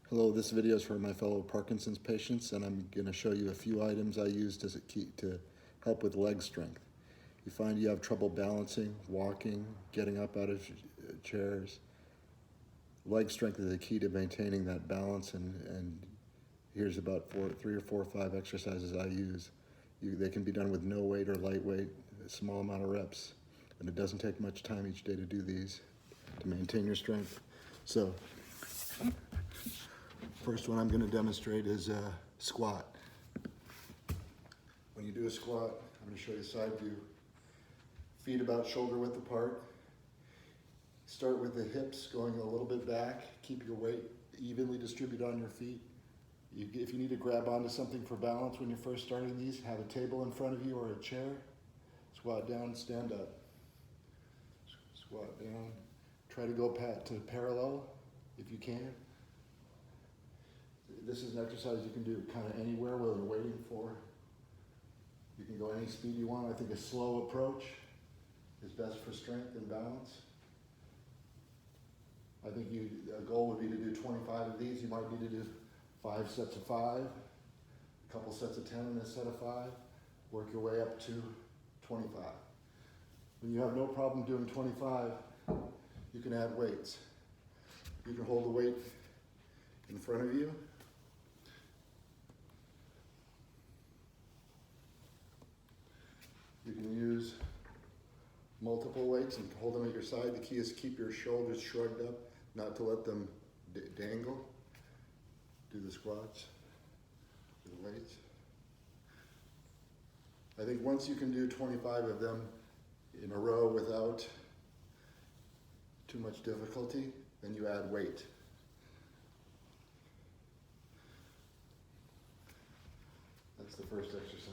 Hello, this video is for my fellow Parkinson's patients, and I'm going to show you a few items I use to help with leg strength. You find you have trouble balancing, walking, getting up out of chairs. Leg strength is the key to maintaining that balance, and here's about 3 or 4 or 5 exercises I use. They can be done with no weight or light weight, a small amount of reps, and it doesn't take much time each day to do these to maintain your strength. So, first one I'm going to demonstrate is a squat. When you do a squat, I'm going to show you side view. Feet about shoulder width apart. Start with the hips going a little bit back. Keep your weight evenly distributed on your feet. If you need to grab onto something for balance when you're first starting these, have a table in front of you or a chair. Squat down, stand up. Squat down. Try to go to parallel if you can. This is an exercise you can do kind of anywhere while you're waiting for. You can go any speed you want. I think a slow approach is best for strength and balance. I think a goal would be to do 25 of these. You might need to do 5 sets of 5, a couple sets of 10 and a set of 5. Work your way up to 25. When you have no problem doing 25, you can add weights. You can hold the weight in front of you. You can use multiple weights and hold them at your side. The key is to keep your shoulders shrugged up, not to let them dangle. Do the squats with the weights. I think once you can do 25 of them in a row without too much difficulty, then you add weight. That's the first exercise.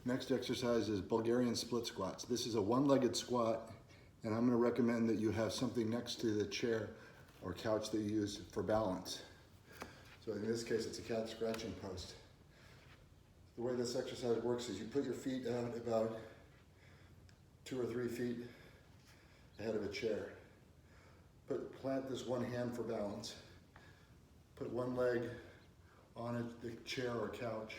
Next exercise is Bulgarian split squats. This is a one-legged squat, and I'm going to recommend that you have something next to the chair or couch that you use for balance. So in this case, it's a cat scratching post. The way this exercise works is you put your feet out about 2 or 3 feet ahead of a chair. Plant this one hand for balance. Put one leg on the chair or couch.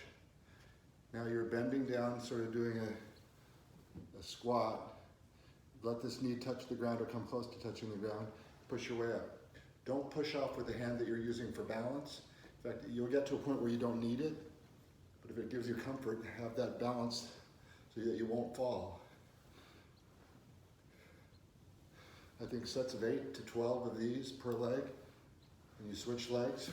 Now you're bending down, sort of doing a squat. Let this knee touch the ground or come close to touching the ground. Push your way up. Don't push off with the hand that you're using for balance. In fact, you'll get to a point where you don't need it, but if it gives you comfort, have that balance so that you won't fall. I think sets of 8 to 12 of these per leg, and you switch legs.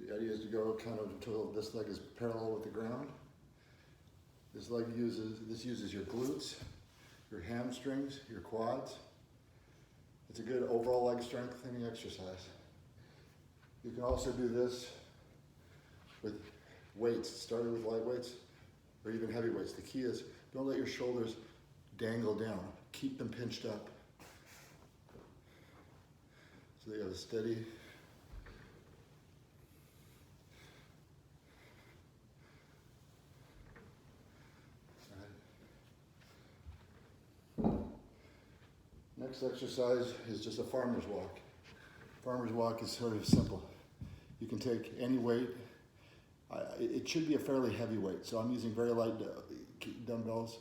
The idea is to go kind of until this leg is parallel with the ground. This uses your glutes, your hamstrings, your quads. It's a good overall leg strengthening exercise. You can also do this with weights, starting with light weights or even heavy weights. The key is don't let your shoulders dangle down. Keep them pinched up. So they have a steady. Next exercise is just a farmer's walk. Farmer's walk is sort of simple. You can take any weight. It should be a fairly heavy weight, so I'm using very light dumbbells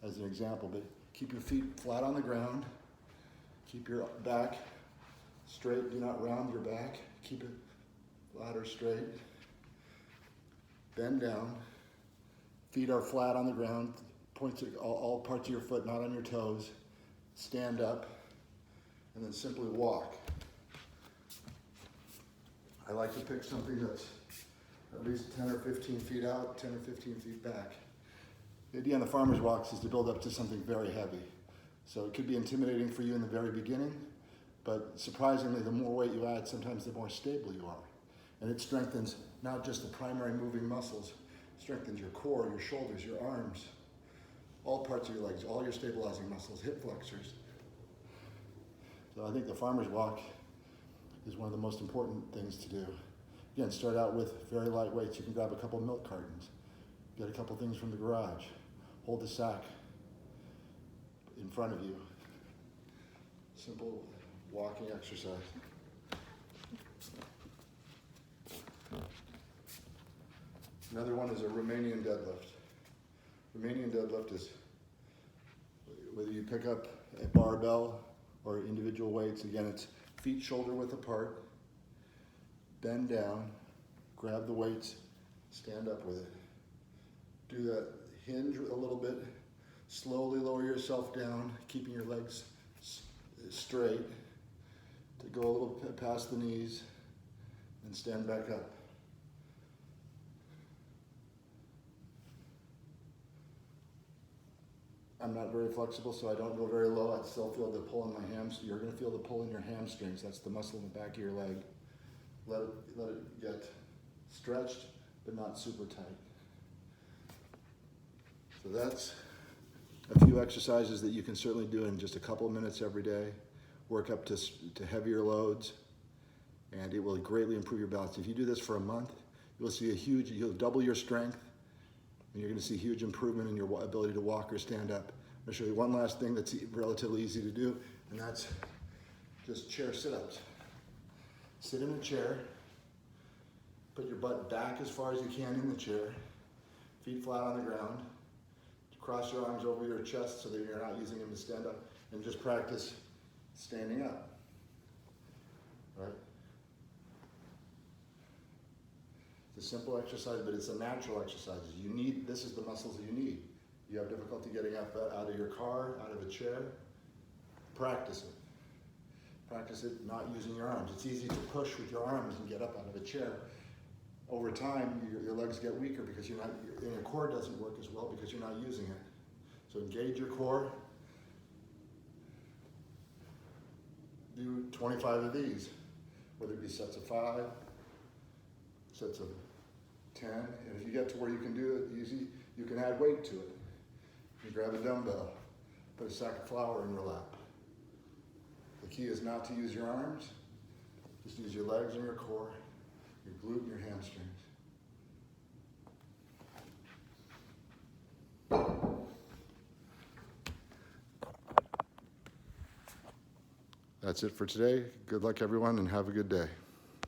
as an example, but keep your feet flat on the ground. Keep your back straight. Do not round your back. Keep it flat or straight. Bend down. Feet are flat on the ground. Point to all parts of your foot, not on your toes. Stand up, and then simply walk. I like to pick something that's at least 10 or 15 feet out, 10 or 15 feet back. The idea on the farmer's walks is to build up to something very heavy. So it could be intimidating for you in the very beginning, but surprisingly, the more weight you add, sometimes the more stable you are. And it strengthens not just the primary moving muscles, it strengthens your core, your shoulders, your arms, all parts of your legs, all your stabilizing muscles, hip flexors. So I think the farmer's walk is one of the most important things to do. Again, start out with very light weights. You can grab a couple milk cartons, get a couple things from the garage, hold the sack in front of you. Simple walking exercise. Another one is a Romanian deadlift. Romanian deadlift is whether you pick up a barbell or individual weights. Again, it's feet shoulder width apart, bend down, grab the weights, stand up with it. Do that hinge a little bit, slowly lower yourself down, keeping your legs straight to go a little past the knees and stand back up. I'm not very flexible, so I don't go very low. I still feel the pull in my hamstrings. You're going to feel the pull in your hamstrings. That's the muscle in the back of your leg. Let it get stretched, but not super tight. So that's a few exercises that you can certainly do in just a couple of minutes every day. Work up to heavier loads, and it will greatly improve your balance. If you do this for a month, you'll see you'll double your strength, and you're going to see huge improvement in your ability to walk or stand up. I'm going to show you one last thing that's relatively easy to do, and that's just chair sit-ups. Sit in a chair, put your butt back as far as you can in the chair, feet flat on the ground, cross your arms over your chest so that you're not using them to stand up, and just practice standing up, right? It's a simple exercise, but it's a natural exercise. This is the muscles that you need. You have difficulty getting up out of your car, out of a chair, practice it. Practice it not using your arms. It's easy to push with your arms and get up out of a chair. Over time, your legs get weaker because your core doesn't work as well because you're not using it. So engage your core. Do 25 of these, whether it be sets of 5, sets of 10, and if you get to where you can do it easy, you can add weight to it. You grab a dumbbell, put a sack of flour in your lap. The key is not to use your arms, just use your legs and your core, your glute and your hamstrings. That's it for today. Good luck, everyone, and have a good day.